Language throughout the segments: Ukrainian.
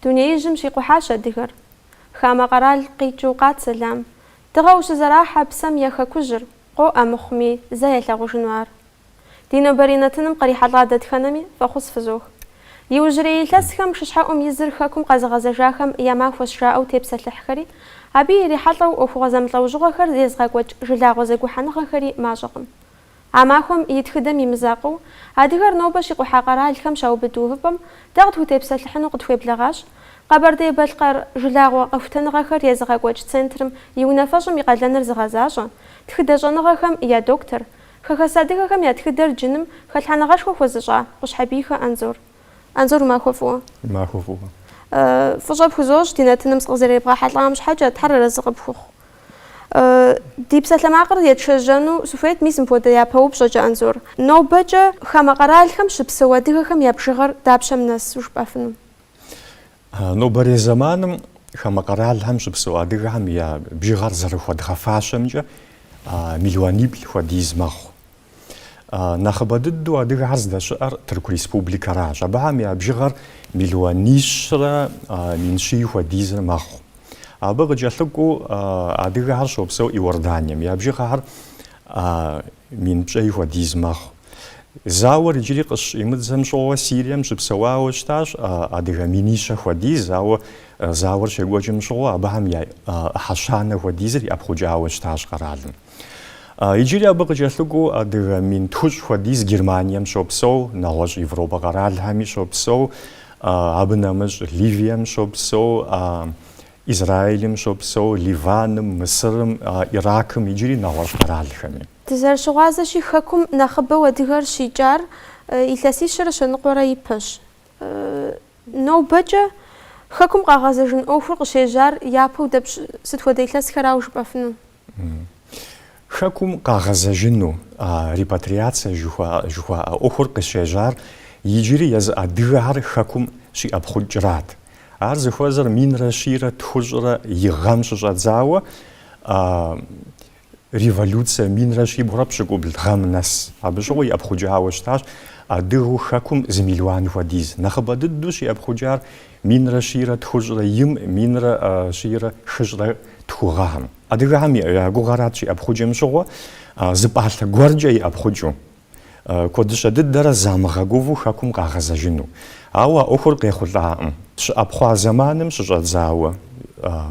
دنيايجم شي قحاشة دهر خام قرال قيتشوقات سلام تغوش زراحة بسم يخكجر قو أمخمي زي لغوش نوار دينو برينتنم قريحة لادت خنمي فخص فزوخ يوجري لسخم ششحاهم يزرخكم قزغزجاخم يما فشرا أو تبسة لحخري أبي ريحلو وفغزم لوجغخر زيزغاك وج جلاغوزيكو حنغخري ماجغم عماهم يتخدم يمزاقو أدغر نوبش يقوحا قرال خم شاو بدوهبم دغت تبسة لحنو قد بلغاش قبردي بالقر جلاغو قفتنغخر يزغاك وج سنترم يونفجم يقلنر زغازاجا تخدجنغخم يا دكتور خخسادغخم يا تخدر جنم خلحنغاش خوزجا قش حبيخ أنظر ما خوفوه فجأة بخزوج دينا تنمس غزيري بغا حتلا مش حاجة تحرر الزغب خوخ دي بسات لما عقر يتشجنو سوفيت ميسم بودا يا بهو بشجة أنظر نو بجا خما قرال خم شبسوا ديغا خم يبشغر دابشا مناس وش بافنو نو بري زمانم خما قرال هم شبسوا ديغا هم يا بجغر زرخوا دخفاشم جا مليونيبل وديز مخو نخبددو أدير عزدا شعر تركو ريسبوبليكا راج أبعام يا بجغر مليونيشرا من شي وديزر مخو أبغى جالكو أدير عرشو بسو إوردانيم يا بجغر من شي وديز مخو زاور يجري قش يمدزم شو سيريم شبسوا وشتاش أدير مينيشا وديز أو زاور شيء شو أبعام يا حشانة وديزر يأبخو جاو وشتاش قرالن يجري أبغى جالكو أدير من توش وديز جرمانيا شوبسو نواج إوروبا قرال همي شوبسو أبنامج ليبيا شوبسو إسرائيل شوبسو ليبان مصر العراق يجري نواج قرال همي تزار شغازة شي خكم نخبة ودير شي جار إثاسي شرش نقرا يبش نو بجا خكم قاغازة جن أوفر شي جار يابو دبش ستودي ثلاث كراوش بافنو خكم قاغزاجنو ريباترياتسا جوا أخر قشجار يجري يز أدغار خكم شي أبخجرات أرز خوازر مين رشيرة تخجرة يغامش جاتزاوة ريفولوسيا مين رشي بربش قبل غام ناس أبجوي أبخجاوة شتاش أدغو خكم زميلوان وديز نخبددو شي أبخجار مين رشيرة تخجرة يم مين رشيرة خجرة تخغام أدغامي غوغاراتشي أبخجم شغو زبالة غورجي أبخجو كودش ددر زامغاغوفو خكم قاغزاجنو أو أخر قيخولا أبخوا زمانم شجاتزاوة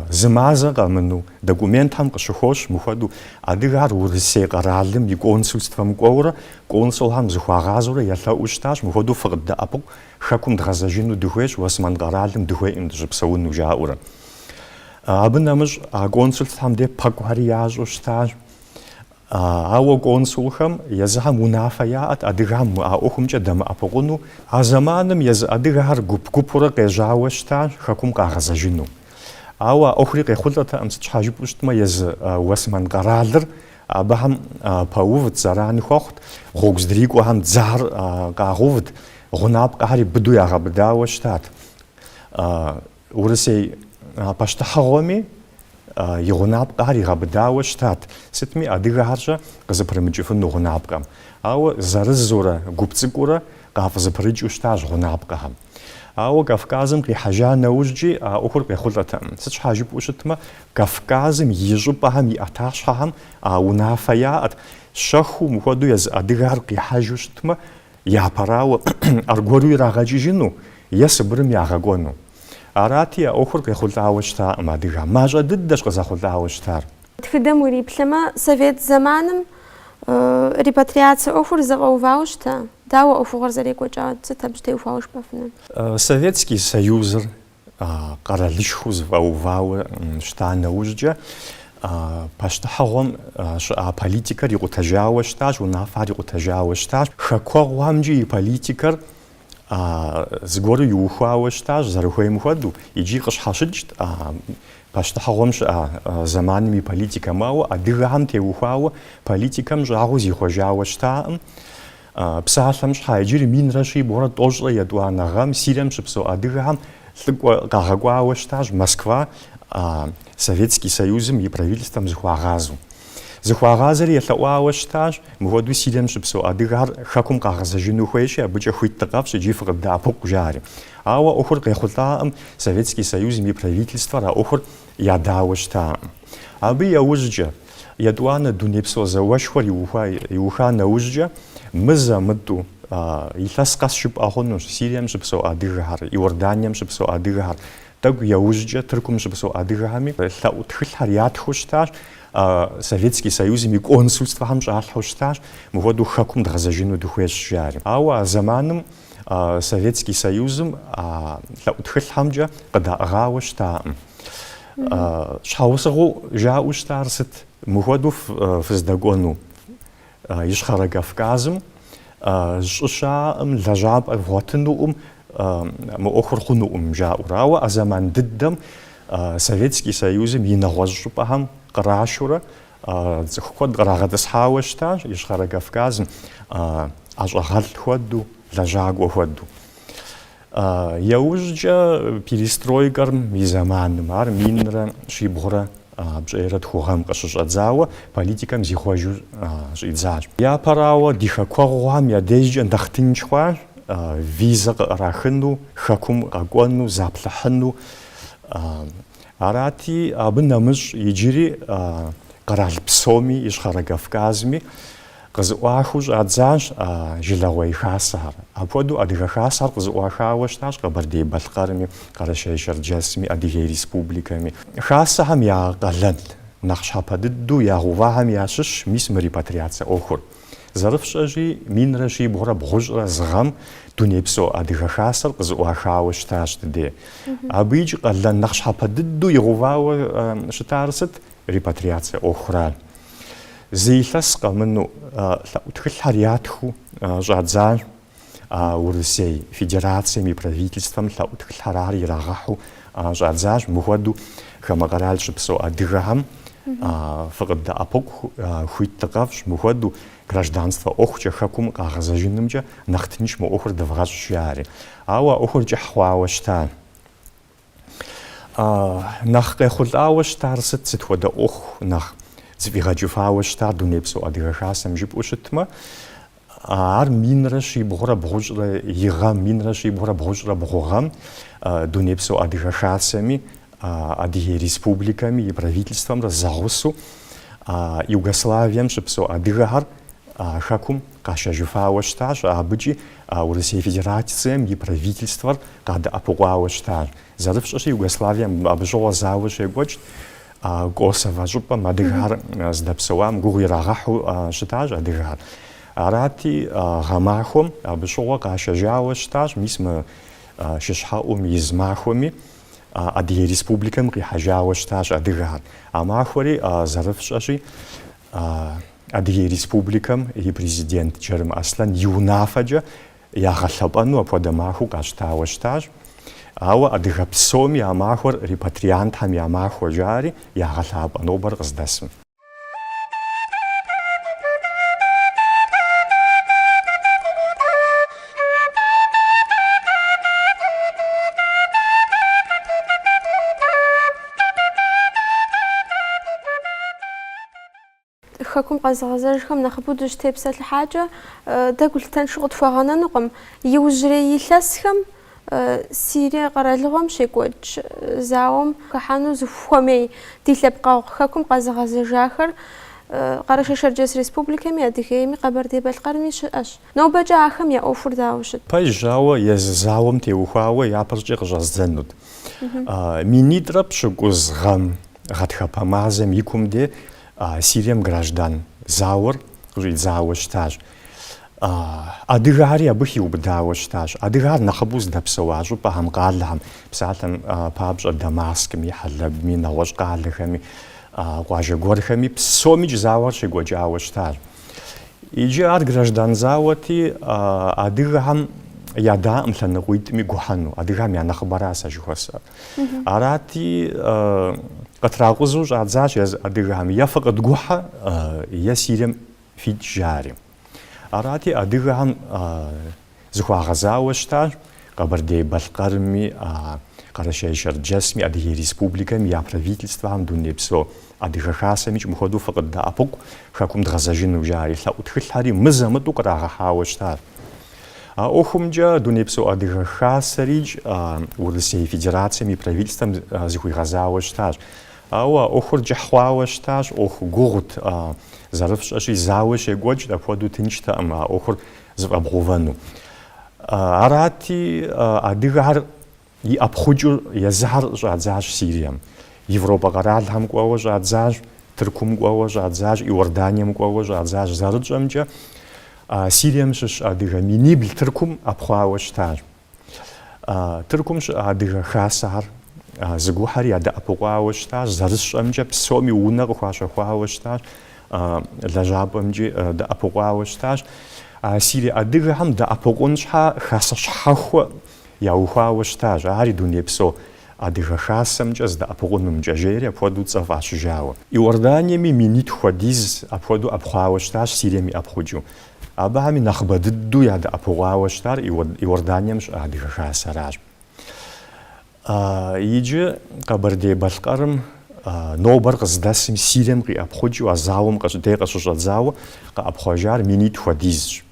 زمازا قامنو دокументам قشخوش مخدو أدغار ورسي قرالم يقونسولستفم قورا قونسولهم زخواغازورا يلا أوشتاش مخدو فقد أبو خكم دغزاجنو دخويش واسمان قرالم دخوي إمدجبسون نجاورا أبنامج قونسولستهم دي بقوارياج وشتاج أو قونسولهم يزها منافيات أدغام أخم جدام أبغونو أزمانم يز أدغار قبورا قجاوشتاج خكم قاغزاجنو أو أخري قيخولتا أمس حاجب وشتما يز واسمان قرالر أبهم باوفت زراني خوخت غوغز دريقو هم زهر قاغوفت غناب قهري بدو يغبدا وشتات ورسي باشتحغومي يغناب قهري غبدا وشتات ستمي أدغارجا قزبرمجفن غناب قام أو زرزورا قبتسقورا قافزبرج وشتاج غناب قهم أو كافكازم كي حاجة نوجي أخر كيخلطة ستش حاجة بوشتما كافكازم يجبهم يأتاشهم ونافيات شخو مخدو يز أدغار كي حاجة وشتما يابراو أرغورو يراغاجي جنو يسبرم ياغاغونو أراتي أخر كيخلطة وشتا ما دغا ماجا ددش قزاخلطة وشتار تخدم وري بلما سوفيت زمانم ريباترياتسا أخر زغوفاوشتا داوا أفوغر زريك وجاد ستبجتي وفاوش بافنن Советский Союз قراليشخو زغوفاو شتانا وججا паштахагом политикар игутажауштаж унафар игутажауштаж хакогвамжи политикар згору юхауштаж зархуемхаду иджи қышхашыджт паштахагомш заманами политика мау адыгам теухау политикам жагу зихожауштаам псаламш хайджири минраши бора тожла ядуанагам сирам шипсо адыгам Москва Советский Союзом и правительством захуагазу. зыхуагъазэри елъэӏуауэ щытащ, мыхуэдэу Сирием щыпсэу адыгэр хэкум къагъэзэжыну хуейщи, абыкӏэ хуит-тыкъэфщ икӏи фыкъыдэӏэпыкъу жари. Ауэ ӏуэхур къехъулӏаӏым Советский Союзым и правительствэр а ӏуэхур ядауэ щытаӏым. Абы яужькӏэ етӏуанэ дунейпсо зауэшхуэр иуха нэужькӏэ мызэмытӏу илъэс къэс жыпӏэ хъунущ Сирием щыпсэу адыгэхэр, Иорданием щыпсэу адыгэхэр, тӏэкӏу яужькӏэ Тыркум щыпсэу адыгэхэми лъэӏу тхылъхэр ятхыу щытащ, Советский Союзым и консульствэхэм щӏалъхьэу щытащ, мыхуэдэу хэкум дгъэзэжыну дыхуейщ жари. Ауэ а зэманым Советский Союзым лъэӏу тхылъхьэмкӏэ къыдаӏыгъауэ щытаӏым. Щхьэусыгъуэу жаӏэу щытар сыт? Мыхуэдэу фыздэкӏуэну Ищхъэрэ Кавказым щӏы щаӏым, лэжьапӏэ бгъуэтынуӏым, мы ӏуэхур хъунуӏым жаӏэу. Ауэ а зэман дыдэм Советский Союзым и нэгъуэщӏ щӏыпӏэхэм кърашурэ цӏыху куэд кърагъэтӏысхьауэ щытащ Ищхъэрэ Кавказым, ӏэщӏагъэлӏ хуэдэу, лэжьакӏуэ хуэдэу. Яужькӏэ перестройкэр и зэманым ар минрэ щибгъурэ пщӏейрэ тхугъэм къыщыщӏэдзауэ политикэм зихъуэжу щӏидзащ. Япэрауэ ди хэкуэгъухэм я дежкӏэ нэхъ тынш хъуащ, визэ къыӏэрахыну, хэкум къэкӏуэну, заплъыхьыну. Арати абы нэмыщӏ иджыри къэрал псоми Ищхъэрэ Кавказми къызыӏуахыу щӏадзащ жылэгъуей хасэхэр. Апхуэдэу адыгэ хасэхэр къызыӏуахауэ щытащ Къэбэрдей-Балъкъэрми, Къэрэщей-Черкесми, Адыгей Республикэми. Хасэхэм я къалэн нэхъ щхьэпэ дыдэу я гъувагъэм ящыщ мис мы репатриацэ ӏуэхур. Зэрыфщӏэжи минрэ щибгъурэ бгъущӏрэ зыгъэм дунейпсо адыгэ хасэр къызыӏуахауэ щытащ дыдей. Абы икӏи къалэн нэхъ щхьэпэ дыдэу игъувауэ щытар сыт? Репатриацэ ӏуэхуращ. Зы илъэс къэмыну лъэӏу тхылъхэр ятхыу щӏадзащ Урысей Федерацием и правительствэм лъэӏу тхылъхэрар ирагъэхьу щӏадзащ, мыхуэдэу хамэ къэрал щыпсэу адыгэхэм фыкъыдэӏэпыкъу хуит-тыкъэфщ, мыхуэдэу гражданство ӏуэхукӏэ хэкум къагъэзэжынымкӏэ нэхъ тынш мы ӏуэхур дывгъэщӏ жари. Ауэ ӏуэхур кӏыхь хъуауэ щыта. Нэхъ къехъулӏауэ щытар сыт хуэдэ ӏуэху нэхъ зыфӏигъэкӏыфауэ щытар дунейпсо адыгэ хасэм жыпӏэу щытмэ, ар минрэ щибгъурэ бгъущӏрэ игъэм, минрэ щибгъурэ бгъущӏрэ бгъугъэм дунейпсо адыгэ хасэми, Адыгей Республикэми и правительствэмрэ зэгъусэу Югославием щыпсэу адыгэхэр хэкум къащэжыфауэ щытащ, абыкӏи Урысей Федерацием и правительствэр къадэӏэпыкъуауэ щытащ. Зэрыфщӏэщи Югославием абы щӏыгъуэ зауэ щекӏуэкӏ, Косово щӏыпӏэм адыгэхэр здэпсэуам гугъу ирагъэхьу щытащ адыгэхэр. Арати гъэмахуэм абы щӏыгъуэ къащэжауэ щытащ, мис мы шыщхьэӏум из махуэми Адыгей Республикэм къихьэжауэ щытащ адыгэхэр. А махуэри зэрыфщӏэщи Адыгей Республикэм и президент Джэрым Аслъэн и унафэкӏэ ягъэлъэпӏэну апхуэдэ махуэу къащтауэ щытащ. Ауэ адыгэ псоми а махуэр репатриантхэм я махуэ жари ягъэлъапӏэ нобэр къыздэсым. Хэкум къэзгъэзэжхэм нэхъыбэу дыщытепсэлъыхьакӏэ дэгу лъытэншэу къытхуэгъэнэнукъым. Иужьрей илъэсхэм Сирие къэралыгъуэм щекӏуэкӏ зауэм хыхьэну зыхуэмей ди лъэпкъэгъу хэкум къэзыгъэзэжахэр Къэрэщей-Черкес Республикэми, Адыгейми, Къэбэрдей-Балъкъэрми щыӏэщ. Нобэкӏэ ахэм я ӏуэхур дауэ щыт? Пэжауэ езы зауэм теухуауэ япэркӏэ къыщӏэздзэнут. Минитӏрэ пщыкӏуз гъэм гъатхэпэ мазэм и кум де Сирием граждан зауэр къыщӏидзауэ щытащ. Адыгэхьэри абы хиубыдауэ щытащ. Адыгэхьэр нэхъыбэу здэпсэуа щӏыпӏэхэм, къалэхэм, псалъэм папщӏэ Дамаскми, Хьэлэбми, нэгъуэщӏ къалэхэми, къуажэ гуэрхэми псоми кӏ зауэр щекӏуэкӏауэ щытащ. Иджы ар граждан зауэти адыгэхэм ядаӏым лъэныкъуитӏми гухьэну. Адыгэхэм я нэхъыбэра сэ жыхуэсӏэр. Арати къытракъузу щӏадзащ адыгэхэм е фыкъыдгухьэ е Сирием фитӏ жари. Арати адыгэхэм зыхуагъэзауэ щытащ Къэбэрдей-Балъкъэрми, Къэрэщей Шэрджэсми Адыгей Республикэм я правительствэм дунейпсо адыгэ хасэми мыхуэдэу фыкъыддэӀэпыкъу хэкум дгъэзэжыну жари лъэӀу тхылъхьэри мызэмытӀу кърагъэхьауэ щытащ. А ӀуэхумкӀэ дунейпсо адыгэ хасэрикӀ Урысей Федерацием и правительствэм зыхуигъэзауэ щытащ. Ауэ Ӏуэхур кӀыхь хъуауэ щытащ, Ӏуэху гугъут, зэрыфщӀэщи зауэ щекӀуэкӀ, апхуэдэу тынштэкъым а Ӏуэхур зыфӀэбгъувэну. Арати адыгэр и ӀэпхъукӀыр езыхьыр щӀадзащ Сирием. Европэ къэралхэм кӀуэуэ щӀадзащ, Тыркум кӀуэуэ щӀадзащ, Иорданием кӀуэуэ щӀадзащ. ЗэрытщӀэмкӀэ Сирием щыщ адыгэ минибл Тыркум Ӏэпхъуауэ щытащ. Тыркум щыӀэ адыгэ хасэхэр зыгухьэри ядэӀэпыкъуауэ щытащ. ЗэрысщӀэмкӀэ псоми унэ къыхуащэхуауэ щытащ. ЛэжьапӀэмкӀи дэӀэпыкъуауэ щытащ. Сирия адыгэхэм дэӀэпыкъун щхьэ хасэ щхьэхуэ яухуауэ щытащ. Ари дунейпсо адыгэ хасэмкӀэ здэӀэпыкъунымкӀэ жери апхуэдэу цӀэ фӀащыжауэ. Иорданиеми минитху хуэдиз апхуэдэу Ӏэпхъуауэ щытащ Сирием и ӀэпхъукӀыу. Абыхэми нэхъыбэ дыдэу ядэӀэпыкъуауэ щытар Иорданием щыӀэ адыгэ хасэращ. Иджы Къэбэрдей-Балъкъэрым нобэр къыздэсым Сирием къиӀэпхъукӀыу, а зауэм къыщыщӀэдзауэ къэӀэпхъуэжар минитху хуэдизщ.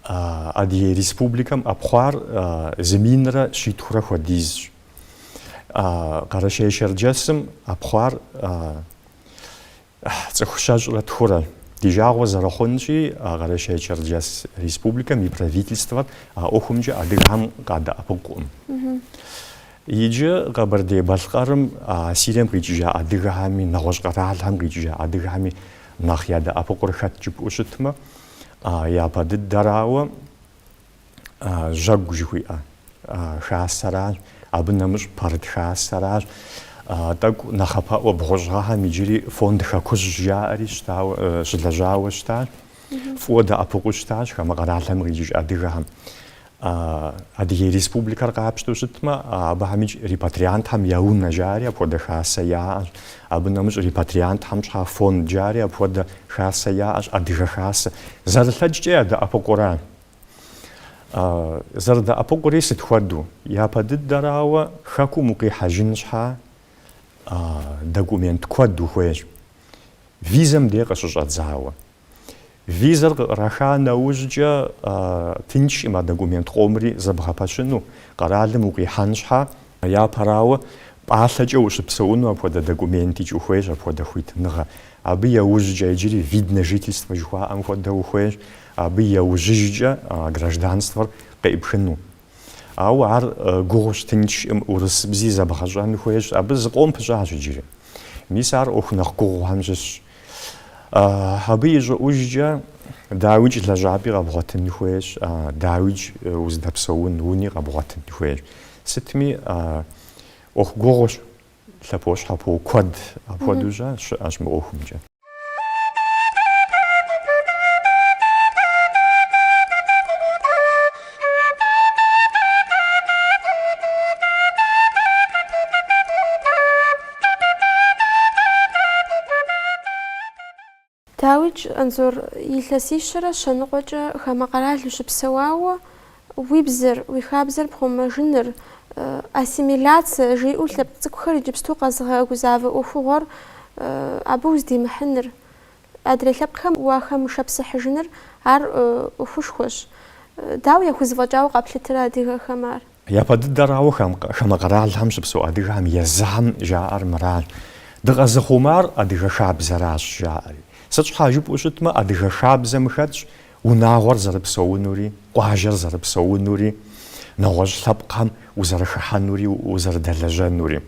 Адыгей Республикэм Ӏэпхъуар зы минрэ щитхурэ хуэдизщ. Къэрэщей Шэрджэсым Ӏэпхъуар цӀыху щэщӀрэ тхурэ. Ди жагъуэ зэрыхъунщи, Къэрэщей Шэрджэс Республикэм и правительствэр а ӀуэхумкӀэ адыгэхэм къадэӀэпыкъукъым. Иджы Къэбэрдей-Балъкъэрым Сирием къикӀыжа адыгэхэми, нэгъуэщӀ къэралхэм къикӀыжа адыгэхэми нэхъ ядэӀэпыкъур хэт жыпӀэу щытмэ, япэ дыдэрауэ жьэгу жыхуиӀэ хасэращ, абы нэмыщӀ пэрыт хасэращ. Тӏэкӏу нэхъапэӏуэ бгъущӏгъэхэм иджыри фонд хэкужь жаӏэри щылэжьауэ щытащ. Фӏыуэ дэӏэпыкъуу щытащ хамэ къэралхэм къикӏыж адыгэхэм. Адыгей Республикэр къапщтэу щытмэ, абыхэм икӏ репатриантхэм я унэ жари апхуэдэ хасэ яӏэщ. Абы нэмыщӏ репатриантхэм щхьа фонд жари апхуэдэ хасэ яӏэщ, адыгэ хасэ. Зэрылъэкӏкӏэ ядэӏэпыкъура. Зэрыдэӏэпыкъури сыт хуэдэу? Япэ дыдэрауэ хэкум укъихьэжын щхьа документ куэд ухуейщ. Визэм дей къыщыщӏэдзауэ. Визэр къыӏэрэха нэужькӏэ тынш има документ къомри зэбгъэпэщыну. Къэралым укъихьэн щхьэ япэрауэ пӏалъэкӏэ ущыпсэуну апхуэдэ документикӏ ухуейщ, апхуэдэ хуитыныгъэ. Абы яужькӏэ иджыри вид на жительство жыхуаӏэм хуэдэ ухуейщ. Абы яужьыжькӏэ гражданствэр къеӏыпхыну. Ауэ ар гугъущ тынш урысыбзи зэбгъэщӏэн хуейщ. Абы зыкъом пыщӏащ иджыри. Мис ар ӏуэху нэхъ гугъухэм щыщщ. Абы ищӏыӏужкӏэ дауичӏ лэжьапӏи къэбгъуэтын хуейщ, дауичӏ уздэпсэун уни къэбгъуэтын хуейщ. Сытми ӏуэху гугъущ, лъэпощхьэпо куэд апхуэдэу щыӏэщ мы ӏуэхумкӏэ. Дауичӏ Анзор илъэсищэрэ щэныкъуэкӏэ хамэ къэрал ущыпсэуауэ уи бзэр, уи хабзэр пхъуэмэжыныр, ассимиляцие жиӏэу лъэпкъ цӏыкӏухэр иджыпсту къэзгъэгузавэ ӏуэхугъуэр абы уздимыхьыныр. Адрей лъэпкъхэм уахэмышэпсыхьыжыныр ар ӏуэхушхуэщ. Дауэ яхузэфӏэкӏауэ къаплъытэрэ адыгэхэм ар? Япэ дыдэрауэ хамэ къэралхэм щыпсэу адыгэхэм езыхэм жаӏэр мыращ. Дыкъэзыхъумар адыгэ хабзэращ жаӏэри. Сыт щхьа жыпӏэу щытмэ, адыгэ хабзэм хэтщ унагъуэр зэрыпсэунури, къуажэр зэрыпсэунури, нэгъуэщӏ лъэпкъхэм узэрыхыхьэнури, узэрыдэлэжьэнури.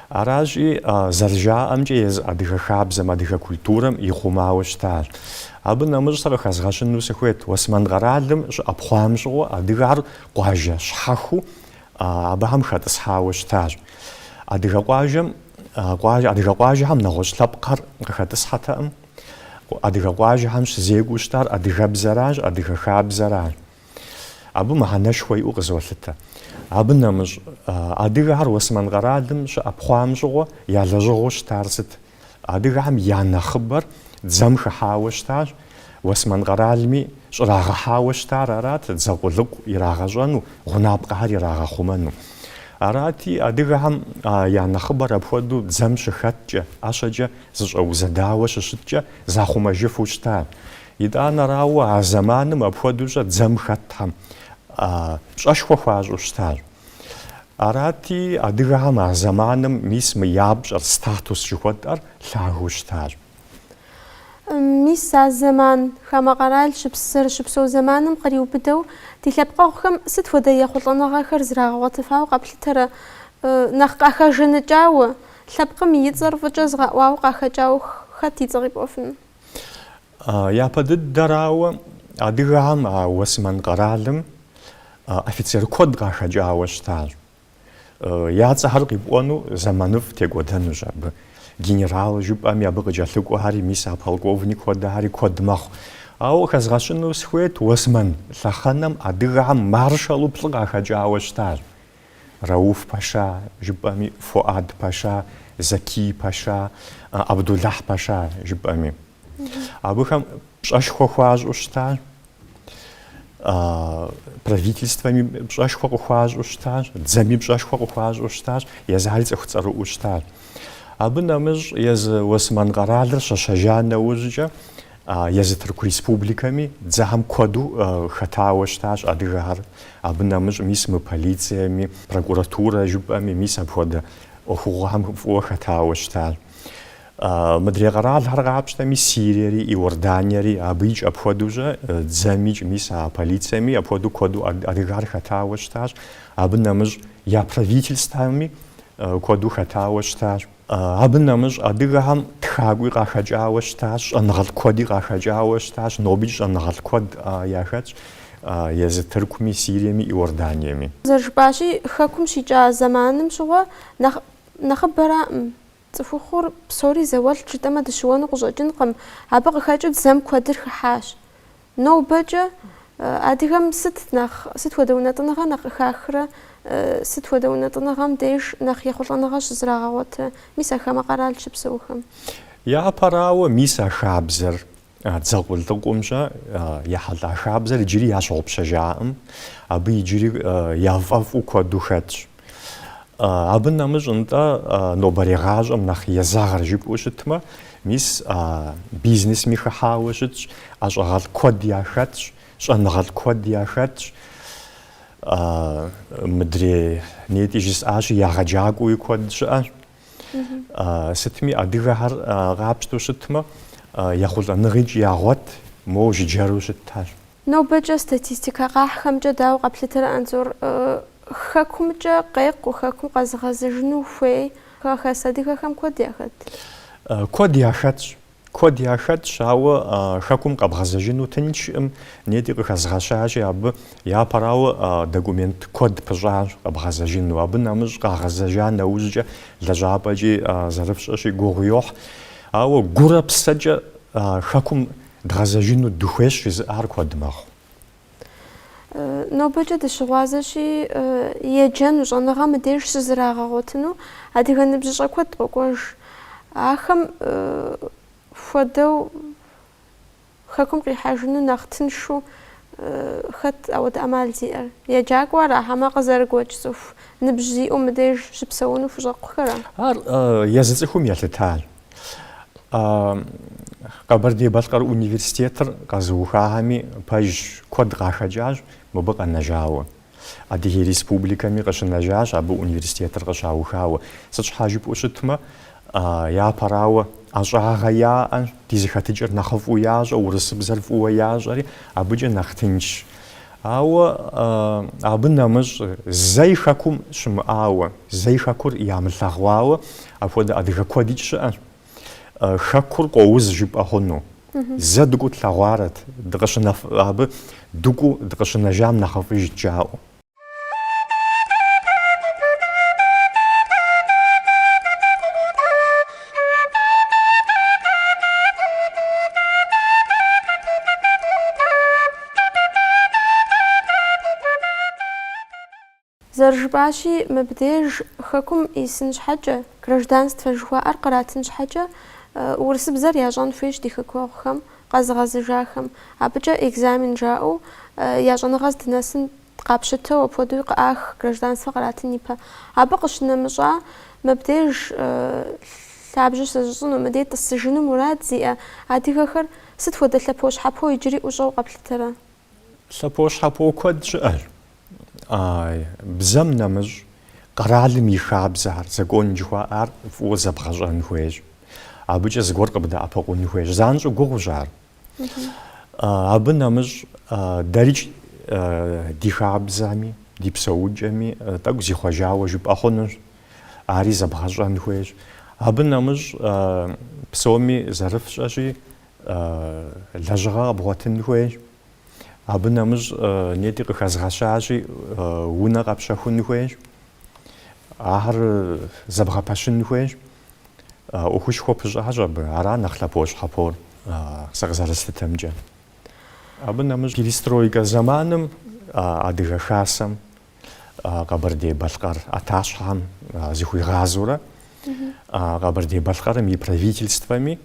Аращи зэрыжаӏэмкӏэ езы адыгэ хабзэм, адыгэ культурэм ихъумауэ щытащ. Абы нэмыщӏ сэ къыхэзгъэщыну сыхуейт. Осман къэралым щыӏэпхъуам щыгъуэ адыгэр къуажэ щхьэхуу абыхэм хэтӏысхьауэ щытащ. Адыгэ къуажэхэм нэгъуэщӏ лъэпкъхэр къыхэтӏысхьэтэкъым. Адыгэ къуажэхэм щызекӏуэу щытар адыгэбзэращ, адыгэ хабзэращ. Абы мыхьэнэшхуэ иӏэу къызолъытэ. Абы нэмыщӏ адыгэхэр Осман къэралым щыӏэпхъуам щыгъуэ я лэжьыгъэу щытар сыт? Адыгэхэм я нэхъыбэр дзэм хыхьауэ щытащ. Осман къэралми щӏрагъэхьауэ щытар арат, дзэ къулыкъу ирагъэщӏэну, гъунапкъэхэр ирагъэхъумэну. Арати адыгэхэм я нэхъыбэр апхуэдэу дзэм щыхэткӏэ, ӏэщэкӏэ зыщӏэузэдауэ щыщыткӏэ захъумэжыфу щытащ. ИтӀанэрауэ а зэманым апхуэдэущӏэ дзэм хэтхэм пщӏэшхуэ хуащӏу щытащ. Арати адыгэхэм а зэманым мис мы ябщӏэр статус жыхуэтӏэр лъагэу щытащ. Мис а зэман хамэ къэрал щыпсэу зэманым къриубыдэу ди лъэпкъэгъухэм сыт хуэдэ ехъулӏэныгъэхэр зрагъэгъуэтыфауэ къэплъытэрэ, нэхъ къахэжыныкӏауэ, лъэпкъым и цӏэр фӏыкӏэ згъэӏуауэ къахэкӏауэ хэт и цӏэ къипӏуэфыну? Япэ дыдэрауэ адыгэхэм а Уэсмэн къэралым офицер куэд къахэкӏауэ щытащ. Я цӏэхэр къипӏуэну зэманыфӏ текӏуэдэнущ абы. Генерал жыпӏэми абы къыкӏэлъыкӏуэхьэри мис а полковник хуэдэхьэри куэд мэхъу. Ауэ хэзгъэщӏыну схуейт Уэсмэн лъэхъэнэм адыгэхэм маршалу плӏы къахэкӏауэ щытащ. Рауф Пашэ жыпӏэми, Фуад Пашэ, Заки Пашэ, Абдуллахь Пашэ жыпӏэми. Абыхэм пщӏэшхуэ хуащӏу щытащ. Правительствами пщӏэшхуэ къыхуащӏу щытащ, дзэми пщӏэшхуэ къыхуащӏу щытащ, езыхьэри цӏыху цӏэрыӏуэу щытащ. Абы нэмыщӏ езы Уэсмэн къэралыр щэщэжа нэужькӏэ езы Тырку Республикэми дзэхэм куэду хэтауэ щытащ адыгэхэр. Абы нэмыщӏ мис мы полициями, прокуратурэ жыпӏэми мис апхуэдэ ӏуэхугъуэхэм фӏыуэ хэтауэ щытащ. Мыдрей къэралхэр къапщтэми Сириери, Иорданиери абыикӏ апхуэдущӏэ дзэмикӏ мис а полициями апхуэду куэду адыгэхэр хэтауэ щытащ. Абы нэмыщӏ я правительствами куэду хэтауэ щытащ. Абы нэмыщӏ адыгэхэм тхакӏуи къахэкӏауэ щытащ, щӏэныгъэлӏ куэди къахэкӏауэ щытащ, нобичӏ щӏэныгъэлӏ куэд яхэтщ езы Тыркуми, Сириеми, Иорданиями. Зэрыжыпӏащи, хэкум щикӏа зэманым щыгъуэ нэхъыбэраӏым. Цӏыхухъур псори зауэлӏ жытӏэмэ дыщыуэну къыщӏэкӏынкъым. Абы къыхэкӏыу дзэм куэдыр хыхьащ. Нобэкӏэ адыгэм сыт хуэдэ унэтӏыныгъэ нэхъ къыхахрэ, сыт хуэдэ унэтӏыныгъэм деж нэхъ ехъулӏэныгъэ щызэрагъэгъуэтэ мис а хамэ къэрал щыпсэухэм? Япэрауэ мис а хабзэр дзэ къултӏыкъумщӏэ ехьэлӏа хабзэр иджыри ящӏэупщэжаӏым, абы иджыри яфӏэфӏу куэду хэтщ. Абы нэмыщӏ нтӏэ нобэрей гъащӏэм нэхъ езэгъыр жыпӏэу щытмэ, мис бизнесми хыхьауэ щытщ, ӏэщӏагъэлӏ куэд яхэтщ, щӏэныгъэлӏ куэд яхэтщ. Мыдрей нети жысӏащи ягъэджакӏуи куэд щыӏэщ. Сытми адыгэхэр къапщтэу щытмэ, ехъулӏэныгъикӏ ягъуэт, моуэ жыджэру щытащ. Нобэкӏэ статистикэ къахьхэмкӏэ дауэ къэплъытэрэ Анзор? Хэкумкӏэ къекъу, хэкум къэзыгъэзэжыну хуей хэс адыгэхэм куэд яхэт? Куэд яхэтщ. Куэд яхэтщ, ауэ хэкум къэбгъэзэжыну тынчым нети къыхэзгъэщащи, абы япэрауэ документ куэд пыщӏащ къэбгъэзэжыну. Абы нэмыщӏ къагъэзэжа нэужькӏэ лэжьапӏэкӏи зэрыфщӏэщи гугъу йохь. Ауэ гурэ псэкӏэ хэкум дгъэзэжыну дыхуейщ жызыӏар куэд мэхъу. Нобэкӏэ дыщыгъуазэщи, еджэну щӏэныгъэ мыбдеж щызэрагъэгъуэтыну адыгэ ныбжьыщӏэ куэд къокӏуэж. Ахэм хуэдэу хэкум къихьэжыну нэхъ тыншу хэт ауэдэ ӏэмал зиӏэр? Еджакӏуэ ара, хьэмэ къызэрыгуэкӏ цӏыху ныбжь зиӏэу мыбдеж щыпсэуну фыщӏэкъухэра? Ар езы цӏыхум елъытащ. Къэбэрдей-Балъкъэр университетыр къэзыухахэми пэж куэд къахэкӏащ мыбы къэнэжауэ. Адыгей республикэми къыщынэжащ абы университетыр къыщаухауэ. Сыт щхьа жыпӏэу щытмэ, япэрауэ ӏэщӏагъэ яӏэ, ди зыхэтыкӏэр нэхъыфӏу ящӏэ, урысыбзэр фӏыуэ ящӏэри, абыкӏэ нэхъ тынч. Ауэ абы нэмыщӏ зэи хэкум щымыӏауэ, зэи хэкур ямылъэгъуауэ, апхуэдэ адыгэ куэдикӏ щыӏэщ. Хэкур къоуз жыпӏэ хъуну. Зэ дыгъу тлъэгъуарэт, абы дыгъу дыкъыщынэжам нэхъыфӏыж жаӏэу. Зэрыжыпӏащи, мыбдеж хэкум исын щхьэкӏэ, гражданствэ жыхуаӏэр къратын щхьэкӏэ, урысыбзэр ящӏэн хуейщ ди хэкуэгъухэм, къэзыгъэзыжахэм. Абыкӏэ экзамен жаӏэу, я щӏэныгъэ здынэсын قابشته وبودو قاخ гражданство قراتنيبا أبقش نمشى مبديش لعبجش سجن ومديت السجن مراد زي عادي آخر ست ودت لبوش حبو يجري وجو قبل ترى لبوش حبو كود شعر بزم نمج قرالم يخاب زهر زقون جوار فوز بخجان هويج أبوجا زقور قبدا أبقون هويج زانجو قو جار أبو نمج درج ديخاب زامي دي بسوجامي تاكو زي خواجاو جب أخونج عاري زبخجان هويج أبو نمج بسومي زرف شاشي لجغا بغوتن هويج أبو نمج نيتي قخزغشاشي ونا قبشاخون هويج آخر زبغا باشن هويج أخوش خوب جاجب عرا نخلا بوش حبور سغزارست تمجا أبو نمج كيلسترويكا زمانم أدغا خاسم قبردي بالقار أتاشهم زيخوي غازورا قبردي بالقارم правительствами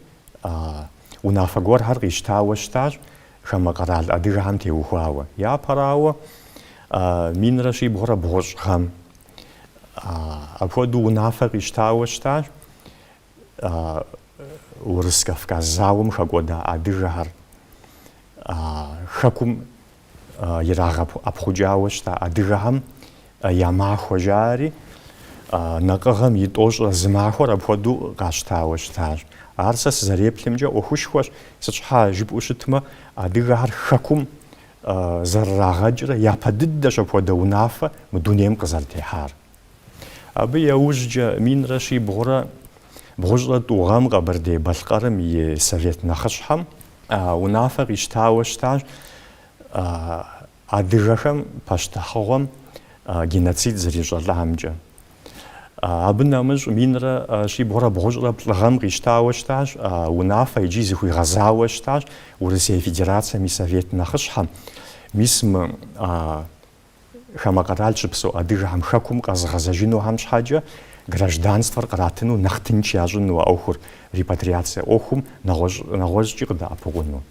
унафагор хар иштауштар хамакарал адыгам теухуава я парауа минраши бора божхам аподу унафаг иштауштар урскавказаум хагода адыгар хакум ирагап апхуджауштар адыгам ямахожари نقهم يتوش زماخور أبخدو قاشتاوش تاج عرسس زريب لمجا أخوش سجحا جبوشتما أديغار خكم زراغجر يا بددش أبخدو نافة مدونيم قزرتي حار أبي يوجج مين رشي بغرا بغجرة دوغام قبردي بالقرم يسافيت نخشحم ونافة قشتاوش تاج أديغهم باشتاخوهم جيناتسيد زريجر لهمجا أبو نمج مينرا شي بورا بغجرة بلغم قشتاوشتاش ونافا يجي زيخوي غزاوشتاش ورسيا فيدراسيا مي سافيت نخشحم ميسم хамакаралчы псо адыгам хакум казгазажину хамш хаджа гражданство qaratinu нахтинчи ажну аухур репатриация охум нагожчи да апогону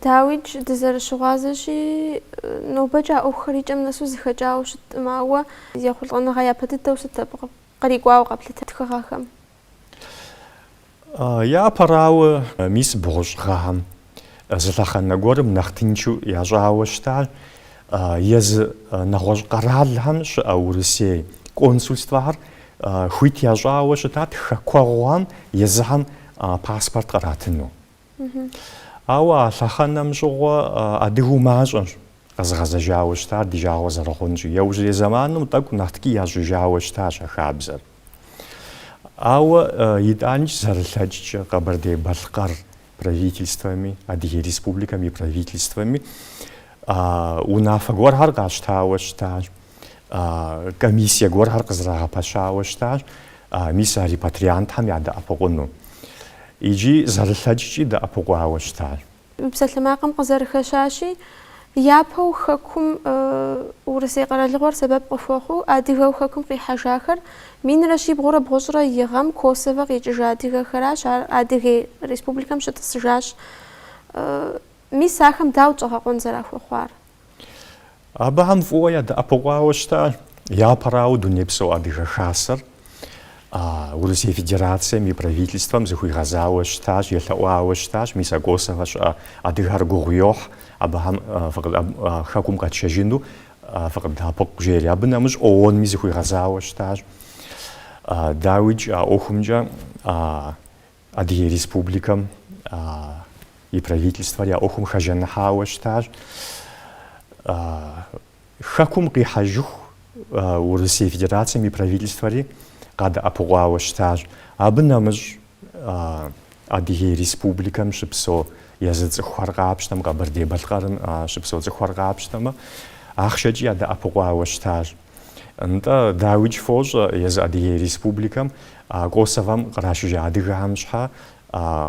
داويج دزر شغازشي نوبجا أخرج من نسوز خجاوش ماوا يأخذ أنا غيا بديت وستبقى قريب واو قبل تتخاخم يا براو ميس بوشخام زلخان نقولم نختنشو يا جاوشتال يز نغوش قرال همش أو رسي كونسولستوار خويت يا جاوشتات خكوان يزهم باسبورت قراتنو أو لخانم جوا أديه ماجن غزغز جاوشتار دي جاوز رخونجي يوجد زمان تاكو نحتكي يا جاوشتار خابزر أو يدانج زرلج قبردي بالقر правительствами أديه республиками правительствами унафагор харгаштауштар комиссия гор харгазрагапашауштар миса репатриантам яда апогону يجي زرلجي دا أبوغاوشتار. بسلماكم قزر خشاشي يابو خكم ورسي قرالغور سبب قفوخو أديغو خكم قي حاجاخر مين رشي بغورة بغجرة يغم كوسوغ يجي أديغ خراش أديغ ريسبوبليكم شتسجاش مي ساخم داوجه قنزر أخوار. أبهم فويا دا أبوغاوشتار يا براو دنيا بسو أديغ خاسر Российской Федерацией и правительством захуй газауштаж, ехауштаж, мисагосоваш, адыгар гугуёх, абахам хакум качажину, факадапок жери, абынамыш ООН ми захуй газауштаж, давич охумджа, адыге республикам и правительство я охум хажанахауштаж, хакум кихажух у Российской Федерации и правительства قد أبغاوشتاج أبنامج أديه ريسبوبليكام شبسو يزد خارقابشتم قبردي بالقارن شبسو خارقابشتم أخشجي أد أبغاوشتاج أنت داوج فوج يز أديه ريسبوبليكام قوسفام قراشي أديهم شها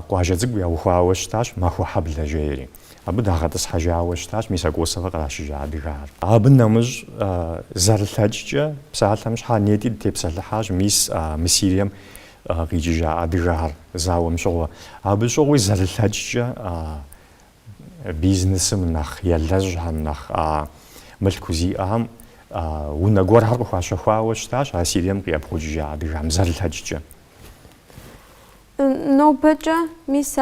قواجزق بيوخاوشتاج ما هو حبل جيري أبدا غادس حاجة وشتاش ميسا قوسفا قراشي جاديغار أبنامج زرلتاججا بسالتامش حانيتي دي بسالتحاج ميس مسيريم غيجي جاديغار زاوم شغوة أبشغوي زرلتاججا بيزنس منخ يلجها منخ мылъку зиӏэм унэ гуэрхэр къыхуащэхуауэ щытащ а Сирием къиӏэпхъуджыжа адыгам зэрылъэкӏкӏэ. Нобэкӏэ мис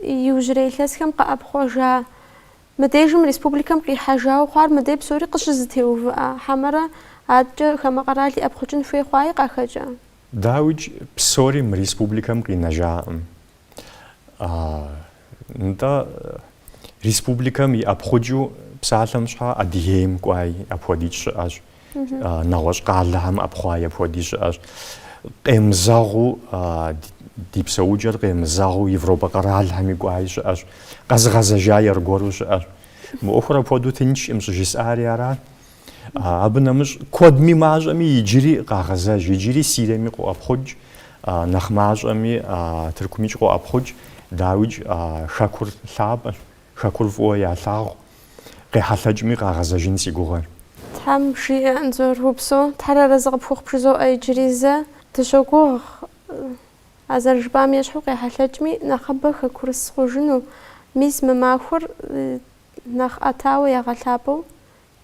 иужьрей илъэсхэм къэӏэпхъуэжа мыдежым республикэм къихьэжауэ хъуар мыдей псори къыщызэтеувыӏэ хьэмэрэ адэкӏэ хамэ къэрал иӏэпхъукӏын хуей хъуаи къахэкӏэ? Дауичӏ псори мы республикэм къинэжаӏым. НтӀэ республикэм иӏэпхъуджу псалъэм щхьа Адыгейм кӏуаи апхуэдиз щыӏэщ, нэгъуэщӏ къалэхэм ӏэпхъуаи апхуэдиз щыӏэщ. Къемызэгъыу ди псэуджэр къемызэгъыу Европэ къэралхэми кӏуаи щыӏэщ, къэзыгъэзэжа аргуэру щыӏэщ. Мы ӏуэхур апхуэдэу тынш имыщӏыжысӏари арат. Абы нэмыщӏ куэдми мащӏэми иджыри къагъэзэж, иджыри Сириеми къоӏэпхъудж, нэхъ мащӏэми Тыркумичӏ къоӏэпхъудж. Дауичӏ хэкур лъапӏэщ, хэкур фӏыуэ ялъагъу, къехьэлъэкӏми къагъэзэжын си гугъэр. Тхьэм жиӏэ Анзор упсэу, Тхьэр арэзы къыпхуэхъупщызоӏэ иджыри зэ дыщогугъ а зэрыжыпӏам ещхьу къехьэлъэкӏми нэхъыбэ хэкурыс хъужыну, мис мы махуэр нэхъ ӏэтауэ ягъэлъапӏэу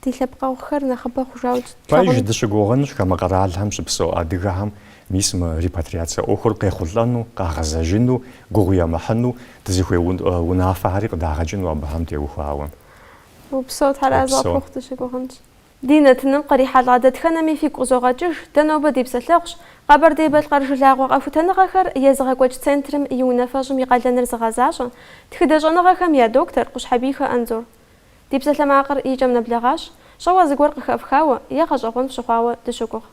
ди лъэпкъэгъухэр нэхъыбэ хъужауэ Пэж дыщыгугъынщ хамэ къэралхэм щыпсэу адыгэхэм мис мы репатриацие ӏуэхур къехъулӏэну, къагъэзэжыну, гугъу емыхьыну, дызыхуей унафэхьэри къыдагъэкӏыну абыхэм теухуауэ. Упсэу Тхьэр зыгъэпхъуэхъу дыщыгугъынщ. Ди нэтыным кърихьэлӏа дэтхэнэми фигу къызогъэкӏыж, дэ нобэ ди псэлъэгъущ, Къэбэрдей-Балъкъэр жылагъуэ къэхутэныгъэхэр езыгъэкӏуэкӏ центрым и унэфэщӏым и къалэныр зыгъэзащӏэ, тхыдэщӏэныгъэхэм я доктор Къущхьэбийхэ Анзор. Ди псэлъэмакъыр и кӏэм нэблэгъащ, щӏэуэ зыгуэр къыхэфхауэ е гъэщӏэгъуэн фщыхъуауэ дыщогугъ.